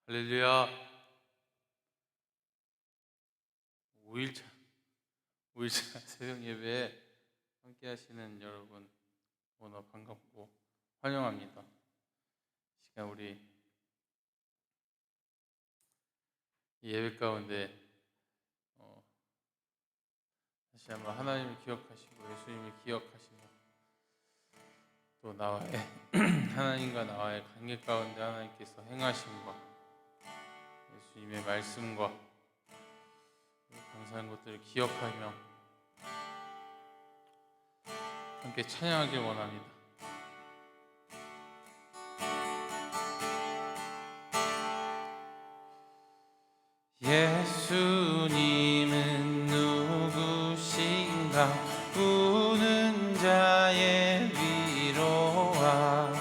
할렐루야. 5일차 새벽 예배에 함께 하시는 여러분 너무나 반갑고 환영합니다. 이 시간 우리 이 예배 가운데 다시 한번 하나님을 기억하시고 예수님을 기억하시며 또 나와의 하나님과 나와의 관계 가운데 하나님께서 행하심과 예수님의 말씀과 감사한 것들을 기억하며 함께 찬양하길 원합니다. 예수님은 누구신가? 우는 자의 위로와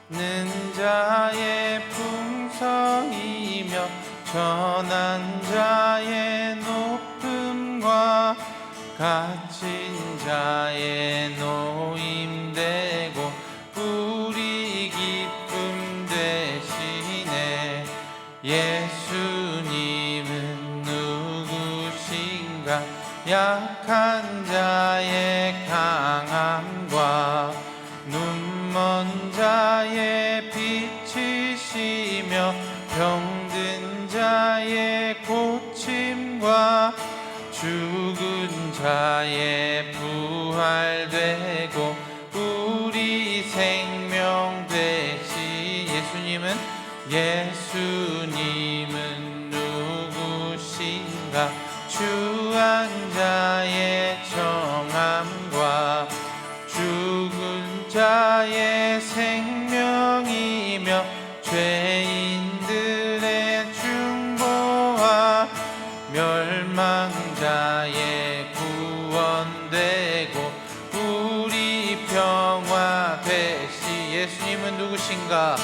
는 자의 풍성이며 전한 자의 높음과 갇힌 자의 노임되고 우리 기쁨 되시네. 예수님은 누구신가? 약한 자의 강함과 눈먼 자의 빛이시며 병든 자의 고침과 죽은 자의 부활되고 우리 생명 되신 예수님은 누구신가? 주한 자의 정함과 죽은 자의 생명이며 죄인들의 중보와 멸망자의 구원되고 우리 평화 되시. 예수님은 누구신가?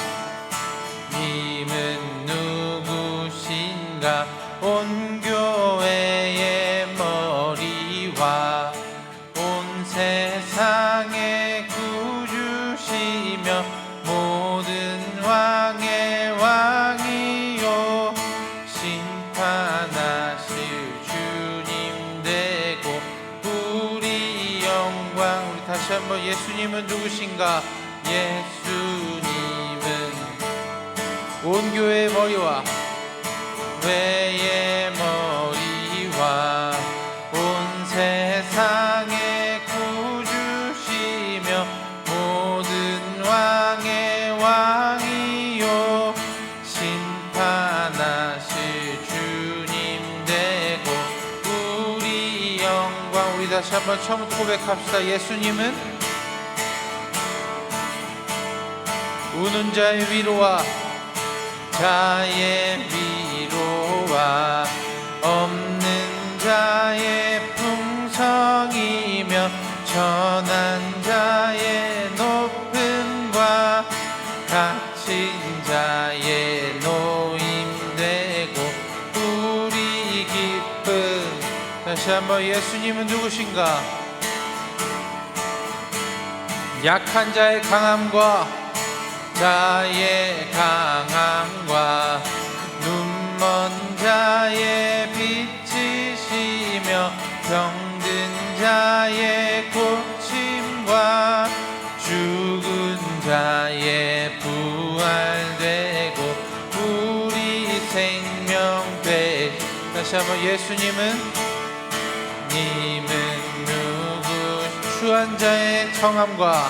님은 누구신가? 온 교회의 머리와 온 세상의 구주시며 모든 왕의 왕이요 심판하실 주님 되고 우리 영광. 우리 다시 한번 예수님은 누구신가? 예수님은 온 교회의 머리와 외의 머리와 온 세상의 구주시며 모든 왕의 왕이요 심판하실 주님 되고 우리 영광. 우리 다시 한번 처음부터 고백합시다. 예수님은 우는 자의 위로와 자의 위로와 없는 자의 풍성이며 전한 자의 높음과 갇힌 자의 노임되고 우리 기쁨. 다시 한번 예수님은 누구신가? 약한 자의 강함과 자의 강함과 눈먼 자의 빛이시며 병든 자의 고침과 죽은 자의 부활되고 우리 생명 되. 다시 한번 예수님은 추한 자의 정함과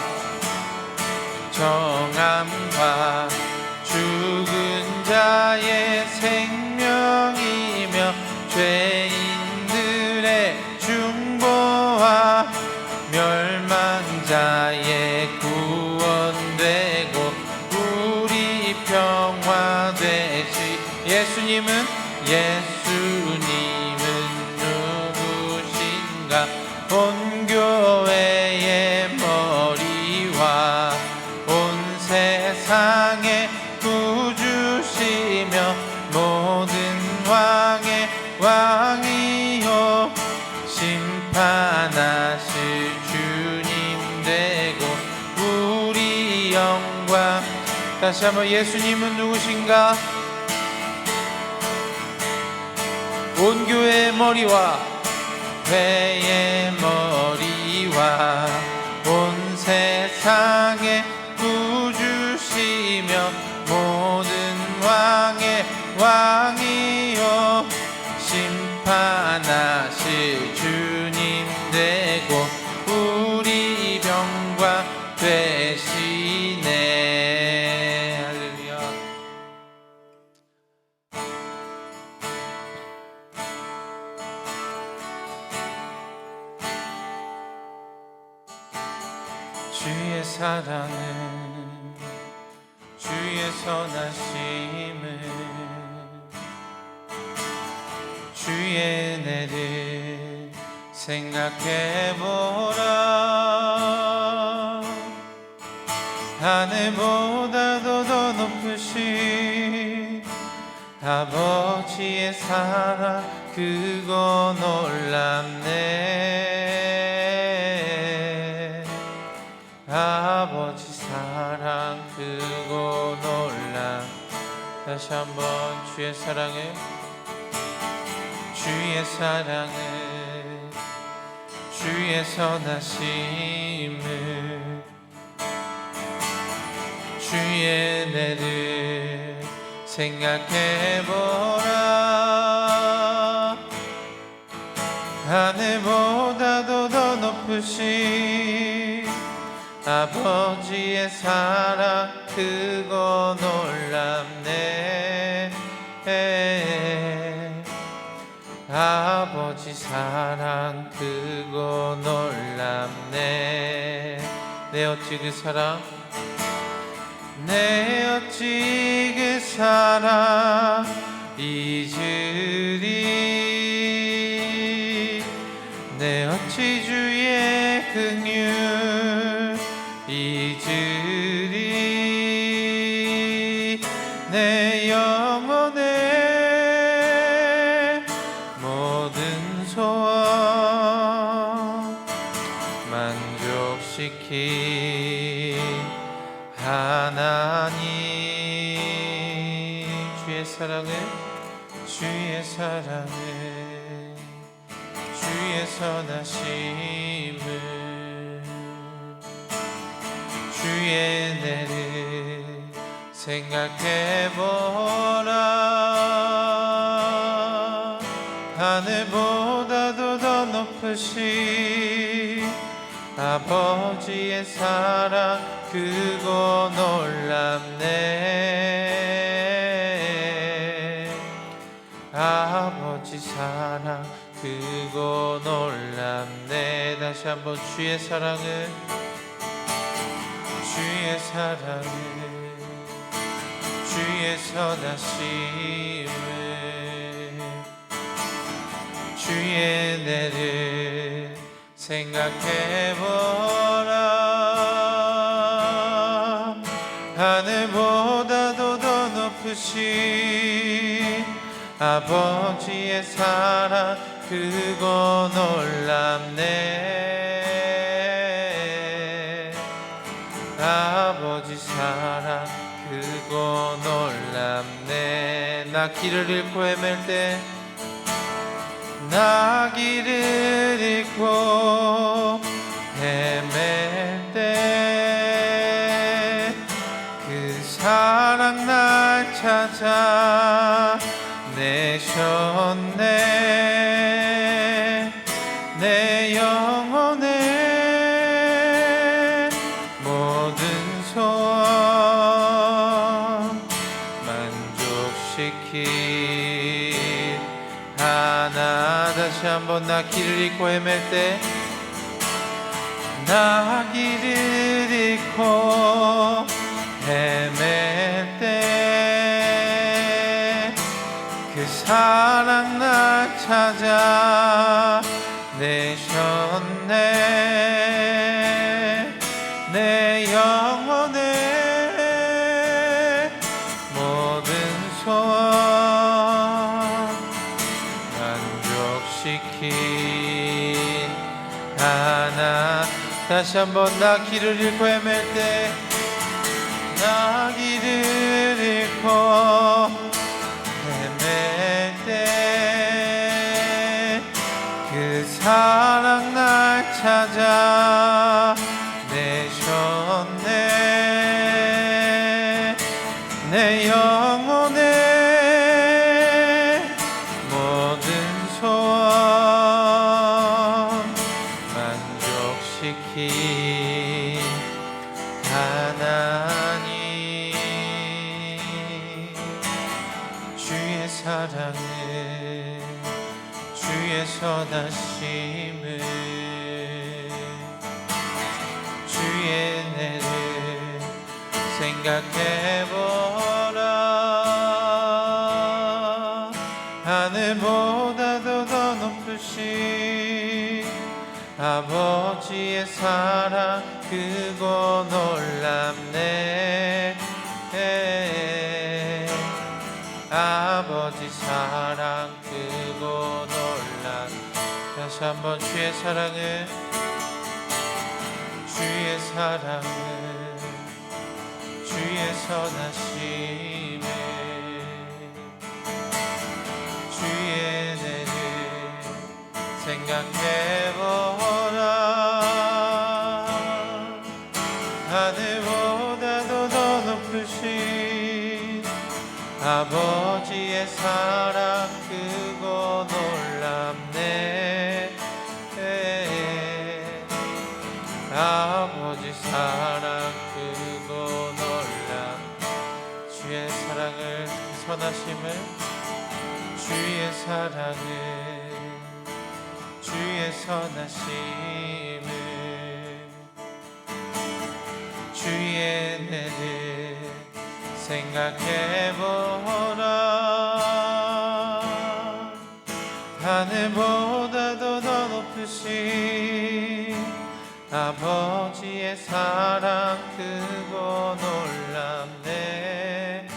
죽은 자의 생명이며 죄인들의 중보와 멸망자의 구원되고 우리 평화 되시. 예수님은 누구신가? 온 교회의 머리와 온 세상의 구주시며 모든 왕의 왕이요 심판하실 주님 되고 우리 영광. 다시 한번 예수님은 누구신가? 온 교회의 머리와 회의 머리와 온 세상의 구주시며 모든 왕의 왕이요 심판하실 주님 되고 우리 병과 되시네. 할렐루야. 주의 사랑은 주의 선하심을 주의 은혜를 생각해보라. 하늘보다도 더 높으신 아버지의 사랑 그거 놀랍네. 아버지 사랑 그거 놀랍. 다시 한번 주의 사랑을 주의 사랑을 주의 선하심을 주의 은혜를 생각해보라. 하늘보다도 더 높으신 아버지의 사랑 그거 놀랍네. 아버지 사랑 그거 놀랍네. 내 어찌 그 사랑 내 어찌 그 사랑 잊으리. 내 어찌 주의 긍휼 잊으리. 내 영혼의 모든 소원 만족시킨 하나님. 주의 사랑을 주의 사랑을 주의 선하심을 주의 은혜를 생각해보라. 하늘보다도 더 높으신 아버지의 사랑 그거 놀랍네. 아버지 사랑 그거 놀랍네. 다시 한번 주의 사랑을 주의 사랑을 주의 선하심을 주의 은혜를 생각해보라. 하늘보다도 더 높으신 아버지의 사랑 그거 놀랍네. 아버지 사랑 그거 놀랍네. 나 길을 잃고 헤맬 때 나 길을 잃고 헤맬 때 그 사랑 날 찾아 내셨네. 내 영혼의 모든 소원 만족시킨 하나. 다시 한번 나 길을 잃고 헤맬 때 나 길을 잃고 헤맬 때 그 사랑 날 찾아 내셨네. 내 영혼의 모든 소원 만족시킨 하나. 다시 한번 나 길을 잃고 헤맬 때 나 길을 잃고 헤맬 때 하나님 주의 사랑을 주의 선하심을 주의 은혜를 생각해보라. 하늘보다도 더 높으신 아버지의 사랑 크고 놀랍네. 아버지 사랑 크고 놀랍네. 다시 한번 주의 사랑을 주의 사랑을 주의 선하심을 주의 은혜를 생각해보라. 하늘보다도 더 높으신 아버지의 사랑 크고 놀랍네. 아버지 사랑 크고 놀랍. 주의 사랑을 선하심을 주의 사랑을 주의 선하심을 주의 은혜를 생각해보라. 하늘보다도 더 높으신 아버지의 사랑 크고 놀랍네.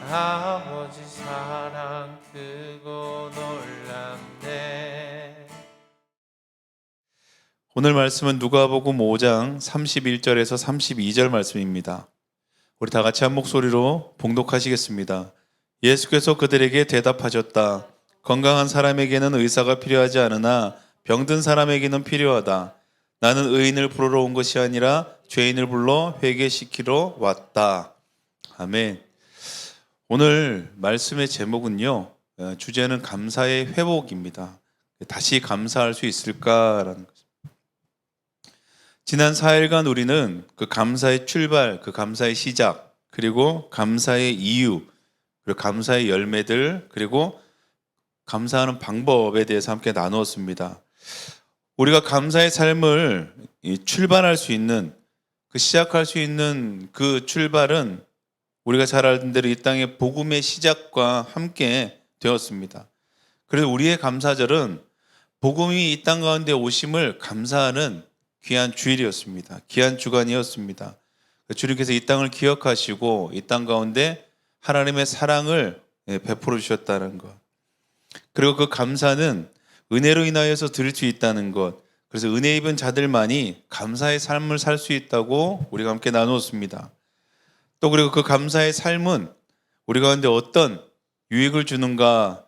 아버지 사랑 크고 놀랍네. 오늘 말씀은 누가복음 5장 31절에서 32절 말씀입니다. 우리 다 같이 한 목소리로 봉독하시겠습니다. 예수께서 그들에게 대답하셨다. 건강한 사람에게는 의사가 필요하지 않으나 병든 사람에게는 필요하다. 나는 의인을 부르러 온 것이 아니라 죄인을 불러 회개시키러 왔다. 아멘. 오늘 말씀의 제목은요, 주제는 감사의 회복입니다. 다시 감사할 수 있을까라는 것입니다. 지난 4일간 우리는 그 감사의 출발, 그 감사의 시작, 그리고 감사의 이유, 그리고 감사의 열매들, 그리고 감사하는 방법에 대해서 함께 나누었습니다. 우리가 감사의 삶을 출발할 수 있는, 그 시작할 수 있는 그 출발은 우리가 잘 알던 대로 이 땅의 복음의 시작과 함께 되었습니다. 그래서 우리의 감사절은 복음이 이 땅 가운데 오심을 감사하는 귀한 주일이었습니다. 귀한 주간이었습니다. 주님께서 이 땅을 기억하시고 이 땅 가운데 하나님의 사랑을 베풀어 주셨다는 것, 그리고 그 감사는 은혜로 인하여서 드릴 수 있다는 것, 그래서 은혜 입은 자들만이 감사의 삶을 살 수 있다고 우리가 함께 나누었습니다. 또 그리고 그 감사의 삶은 우리 가운데 어떤 유익을 주는가,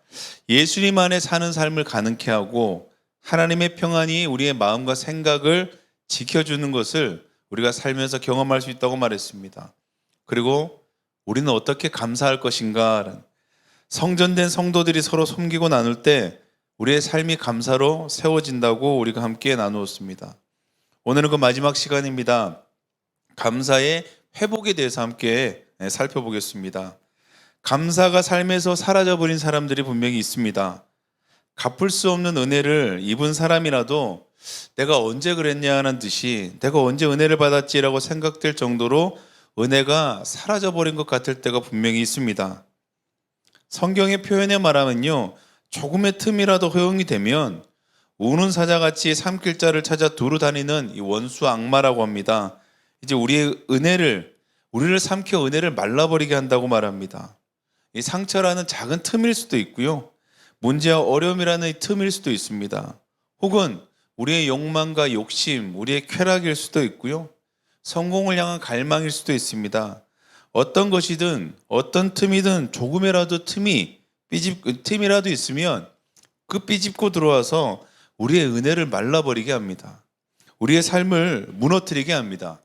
예수님 안에 사는 삶을 가능케 하고 하나님의 평안이 우리의 마음과 생각을 지켜주는 것을 우리가 살면서 경험할 수 있다고 말했습니다. 그리고 우리는 어떻게 감사할 것인가, 성전된 성도들이 서로 섬기고 나눌 때 우리의 삶이 감사로 세워진다고 우리가 함께 나누었습니다. 오늘은 그 마지막 시간입니다. 감사의 회복에 대해서 함께 살펴보겠습니다. 감사가 삶에서 사라져버린 사람들이 분명히 있습니다. 갚을 수 없는 은혜를 입은 사람이라도 내가 언제 그랬냐는 듯이 내가 언제 은혜를 받았지라고 생각될 정도로 은혜가 사라져버린 것 같을 때가 분명히 있습니다. 성경의 표현에 말하면요, 조금의 틈이라도 허용이 되면 우는 사자같이 삼킬자를 찾아 두루 다니는 이 원수 악마라고 합니다. 이제 우리의 은혜를, 우리를 삼켜 은혜를 말라버리게 한다고 말합니다. 이 상처라는 작은 틈일 수도 있고요, 문제와 어려움이라는 이 틈일 수도 있습니다. 혹은 우리의 욕망과 욕심, 우리의 쾌락일 수도 있고요, 성공을 향한 갈망일 수도 있습니다. 어떤 것이든 어떤 틈이든 조금이라도 틈이라도 있으면 그 삐집고 들어와서 우리의 은혜를 말라버리게 합니다. 우리의 삶을 무너뜨리게 합니다.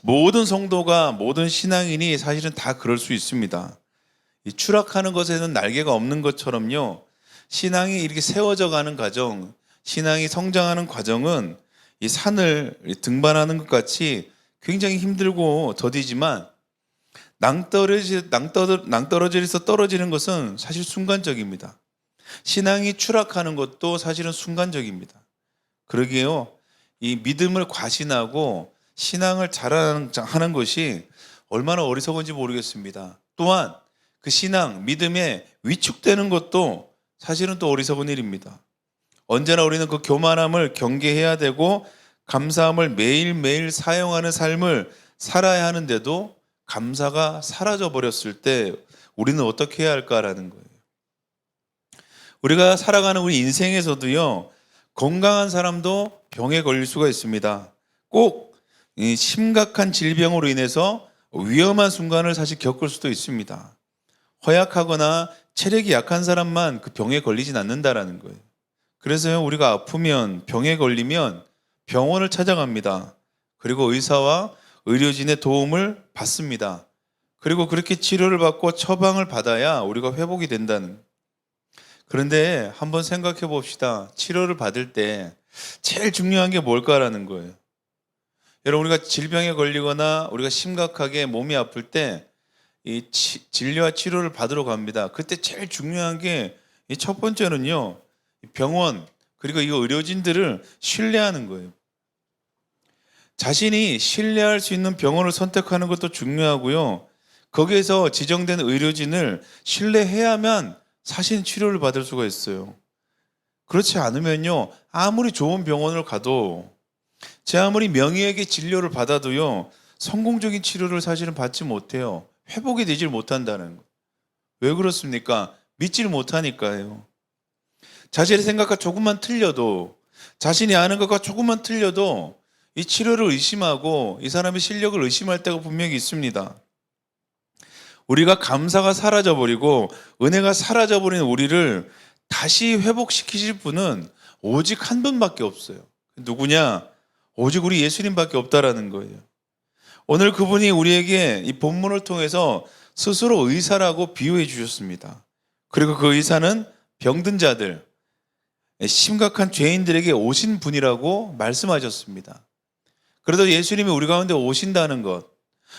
모든 성도가, 모든 신앙인이 사실은 다 그럴 수 있습니다. 이 추락하는 것에는 날개가 없는 것처럼요, 신앙이 이렇게 세워져 가는 과정, 신앙이 성장하는 과정은 이 산을 등반하는 것 같이 굉장히 힘들고 더디지만 낭떠러지에서 떨어지는 것은 사실 순간적입니다. 신앙이 추락하는 것도 사실은 순간적입니다. 그러게요. 이 믿음을 과신하고 신앙을 자랑하는 것이 얼마나 어리석은지 모르겠습니다. 또한 그 신앙, 믿음에 위축되는 것도 사실은 또 어리석은 일입니다. 언제나 우리는 그 교만함을 경계해야 되고 감사함을 매일매일 사용하는 삶을 살아야 하는데도 감사가 사라져 버렸을 때 우리는 어떻게 해야 할까라는 거예요. 우리가 살아가는 우리 인생에서도요, 건강한 사람도 병에 걸릴 수가 있습니다. 꼭 이 심각한 질병으로 인해서 위험한 순간을 사실 겪을 수도 있습니다. 허약하거나 체력이 약한 사람만 그 병에 걸리진 않는다라는 거예요. 그래서 우리가 아프면, 병에 걸리면 병원을 찾아갑니다. 그리고 의사와 의료진의 도움을 받습니다. 그리고 그렇게 치료를 받고 처방을 받아야 우리가 회복이 된다는. 그런데 한번 생각해 봅시다. 치료를 받을 때 제일 중요한 게 뭘까라는 거예요. 여러분, 우리가 질병에 걸리거나 우리가 심각하게 몸이 아플 때 이 진료와 치료를 받으러 갑니다. 그때 제일 중요한 게 이 첫 번째는요, 병원 그리고 이 의료진들을 신뢰하는 거예요. 자신이 신뢰할 수 있는 병원을 선택하는 것도 중요하고요. 거기에서 지정된 의료진을 신뢰해야만 사실 치료를 받을 수가 있어요. 그렇지 않으면요, 아무리 좋은 병원을 가도 제 아무리 명의에게 진료를 받아도요, 성공적인 치료를 사실은 받지 못해요. 회복이 되질 못한다는 거예요. 왜 그렇습니까? 믿질 못하니까요. 자신의 생각과 조금만 틀려도, 자신이 아는 것과 조금만 틀려도 이 치료를 의심하고 이 사람의 실력을 의심할 때가 분명히 있습니다. 우리가 감사가 사라져버리고 은혜가 사라져버린 우리를 다시 회복시키실 분은 오직 한 분밖에 없어요. 누구냐? 오직 우리 예수님밖에 없다라는 거예요. 오늘 그분이 우리에게 이 본문을 통해서 스스로 의사라고 비유해 주셨습니다. 그리고 그 의사는 병든 자들, 심각한 죄인들에게 오신 분이라고 말씀하셨습니다. 그래도 예수님이 우리 가운데 오신다는 것,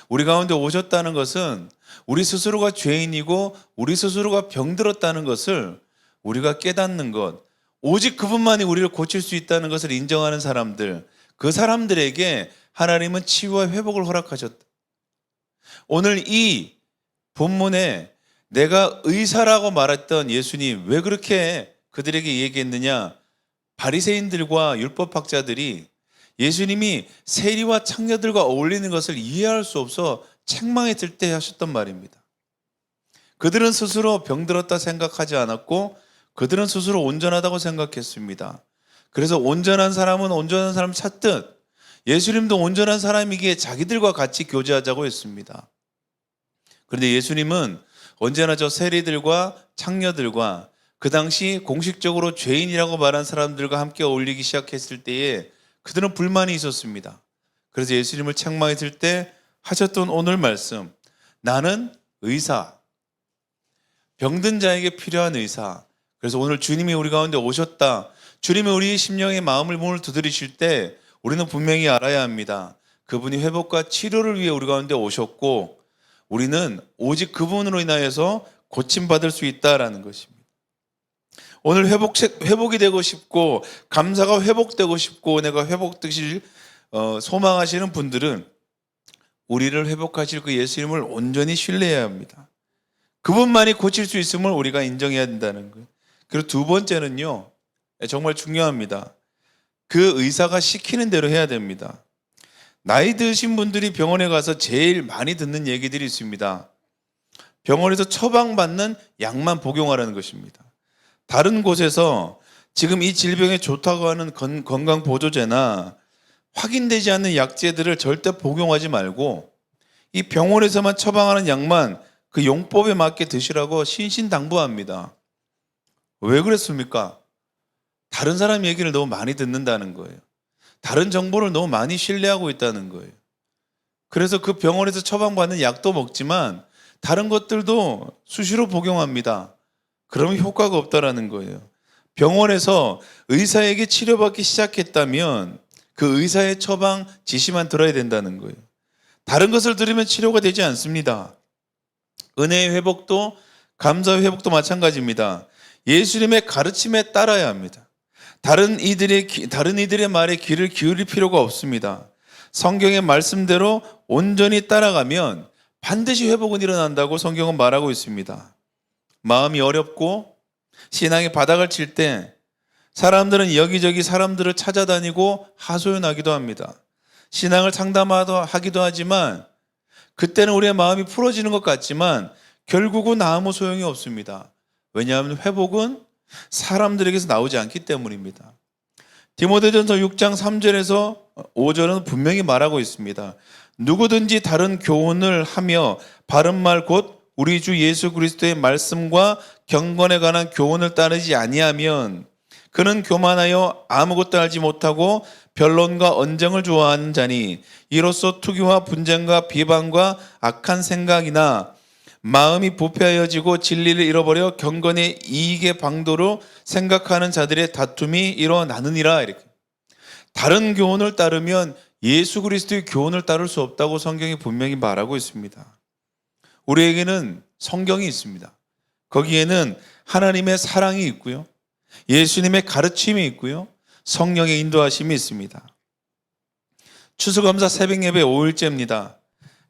우리 가운데 오셨다는 것은 우리 스스로가 죄인이고 우리 스스로가 병들었다는 것을 우리가 깨닫는 것, 오직 그분만이 우리를 고칠 수 있다는 것을 인정하는 사람들, 그 사람들에게 하나님은 치유와 회복을 허락하셨다. 오늘 이 본문에 내가 의사라고 말했던 예수님, 왜 그렇게 그들에게 얘기했느냐? 바리새인들과 율법학자들이 예수님이 세리와 창녀들과 어울리는 것을 이해할 수 없어 책망했을 때 하셨던 말입니다. 그들은 스스로 병들었다 생각하지 않았고 그들은 스스로 온전하다고 생각했습니다. 그래서 온전한 사람은 온전한 사람 찾듯 예수님도 온전한 사람이기에 자기들과 같이 교제하자고 했습니다. 그런데 예수님은 언제나 저 세리들과 창녀들과 그 당시 공식적으로 죄인이라고 말한 사람들과 함께 어울리기 시작했을 때에 그들은 불만이 있었습니다. 그래서 예수님을 책망했을 때 하셨던 오늘 말씀, 나는 의사, 병든 자에게 필요한 의사. 그래서 오늘 주님이 우리 가운데 오셨다. 주님이 우리 심령의 마음을 문을 두드리실 때 우리는 분명히 알아야 합니다. 그분이 회복과 치료를 위해 우리 가운데 오셨고 우리는 오직 그분으로 인하여서 고침받을 수 있다라는 것입니다. 오늘 회복이 되고 싶고 감사가 회복되고 싶고 내가 회복되실 소망하시는 분들은 우리를 회복하실 그 예수님을 온전히 신뢰해야 합니다. 그분만이 고칠 수 있음을 우리가 인정해야 된다는 거예요. 그리고 두 번째는요, 정말 중요합니다. 그 의사가 시키는 대로 해야 됩니다. 나이 드신 분들이 병원에 가서 제일 많이 듣는 얘기들이 있습니다. 병원에서 처방받는 약만 복용하라는 것입니다. 다른 곳에서 지금 이 질병에 좋다고 하는 건강보조제나 확인되지 않는 약제들을 절대 복용하지 말고 이 병원에서만 처방하는 약만 그 용법에 맞게 드시라고 신신당부합니다. 왜 그랬습니까? 다른 사람 얘기를 너무 많이 듣는다는 거예요. 다른 정보를 너무 많이 신뢰하고 있다는 거예요. 그래서 그 병원에서 처방받는 약도 먹지만 다른 것들도 수시로 복용합니다. 그러면 효과가 없다라는 거예요. 병원에서 의사에게 치료받기 시작했다면 그 의사의 처방 지시만 들어야 된다는 거예요. 다른 것을 들으면 치료가 되지 않습니다. 은혜의 회복도 감사의 회복도 마찬가지입니다. 예수님의 가르침에 따라야 합니다. 다른 이들의 말에 귀를 기울일 필요가 없습니다. 성경의 말씀대로 온전히 따라가면 반드시 회복은 일어난다고 성경은 말하고 있습니다. 마음이 어렵고 신앙의 바닥을 칠 때 사람들은 여기저기 사람들을 찾아다니고 하소연하기도 합니다. 신앙을 상담하기도 하지만 그때는 우리의 마음이 풀어지는 것 같지만 결국은 아무 소용이 없습니다. 왜냐하면 회복은 사람들에게서 나오지 않기 때문입니다. 디모데전서 6장 3절에서 5절은 분명히 말하고 있습니다. 누구든지 다른 교훈을 하며 바른 말 곧 우리 주 예수 그리스도의 말씀과 경건에 관한 교훈을 따르지 아니하면 그는 교만하여 아무것도 알지 못하고 변론과 언쟁을 좋아하는 자니 이로써 투기와 분쟁과 비방과 악한 생각이나 마음이 부패하여지고 진리를 잃어버려 경건의 이익의 방도로 생각하는 자들의 다툼이 일어나느니라. 이렇게 다른 교훈을 따르면 예수 그리스도의 교훈을 따를 수 없다고 성경이 분명히 말하고 있습니다. 우리에게는 성경이 있습니다. 거기에는 하나님의 사랑이 있고요, 예수님의 가르침이 있고요, 성령의 인도하심이 있습니다. 추수감사 새벽예배 5일째입니다.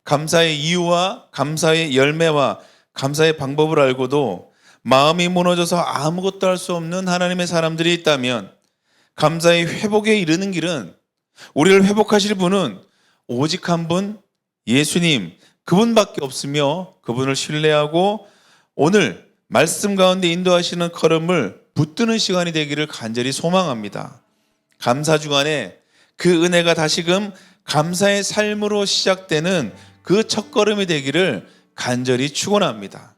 감사의 이유와 감사의 열매와 감사의 방법을 알고도 마음이 무너져서 아무것도 할 수 없는 하나님의 사람들이 있다면 감사의 회복에 이르는 길은, 우리를 회복하실 분은 오직 한 분, 예수님, 그분밖에 없으며 그분을 신뢰하고 오늘 말씀 가운데 인도하시는 걸음을 붙드는 시간이 되기를 간절히 소망합니다. 감사 주간에 그 은혜가 다시금 감사의 삶으로 시작되는 그 첫걸음이 되기를 간절히 축원합니다.